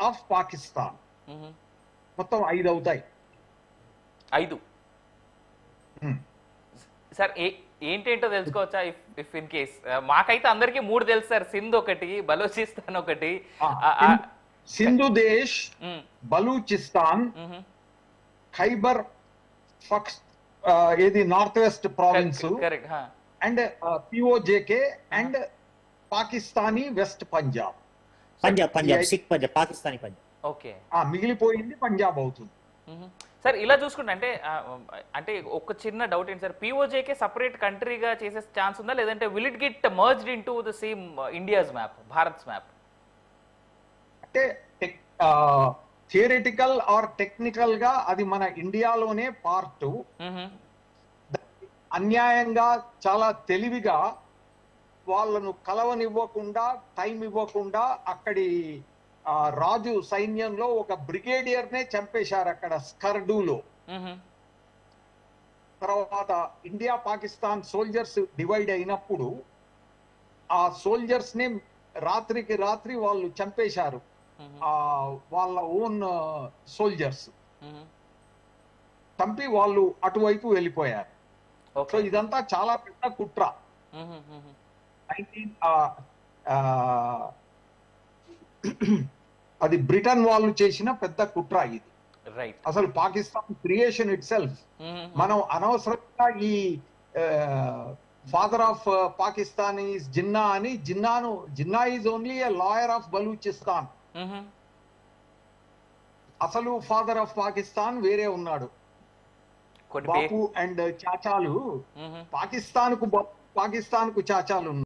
Of Pakistan. మొత్తం 5 అవుతాయి. 5 sir. ఏంటేంటో తెలుసుకోవచ్చా? ఇఫ్ ఇన్ కేస్ మాకైతే అందరికి 3 తెలుసు సార్. సింధ్ ఒకటి, బలూచిస్తాన్ ఒకటి, సింధు దేశ్, బలూచిస్తాన్, ఖైబర్ పఖ్త్ ఏది north west province, and PoJK and Pakistani west Punjab. Punjab Sikh Punjab, Pakistani Punjab. Okay, మిగిలిపోయింది పంజాబ్ అవుతుంది. సార్ ఇలా చూసుకుంటే అంటే ఒక చిన్న డౌట్ ఏంటి సార్, పిఓజేకే సపరేట్ కంట్రీగా చేసే ఛాన్స్ ఉందా, లేదంటే will it get merged into the same India's map, Bharats map? అంటే థియరిటికల్ ఆర్ టెక్నికల్ గా అది మన ఇండియాలోనే పార్ట్. అన్యాయంగా చాలా తెలివిగా వాళ్ళను కలవనివ్వకుండా, టైం ఇవ్వకుండా అక్కడి రాజు సైన్యంలో ఒక బ్రిగేడియర్ నే చంపేశారు అక్కడ స్కర్డూలో. తర్వాత ఇండియా పాకిస్తాన్ సోల్జర్స్ డివైడ్ అయినప్పుడు ఆ సోల్జర్స్ ని రాత్రికి రాత్రి వాళ్ళు చంపేశారు, వాళ్ళ ఓన్ సోల్జర్స్ చంపి వాళ్ళు అటువైపు వెళ్ళిపోయారు. సో ఇదంతా చాలా పెద్ద కుట్ర. అది బ్రిటన్ వాళ్ళు చేసిన పెద్ద కుట్ర ఇది. అసలు పాకిస్తాన్ క్రియేషన్ ఇట్ సెల్ఫ్. మనం అనవసరంగా ఈ father of Pakistan is Jinnah అని, Jinnah is only a lawyer of Baluchistan. అసలు ఫాదర్ ఆఫ్ పాకిస్తాన్ వేరే ఉన్నాడు. బాపు అండ్ చాచాలు పాకిస్తాన్ కు చాచాలు ఉన్నారు.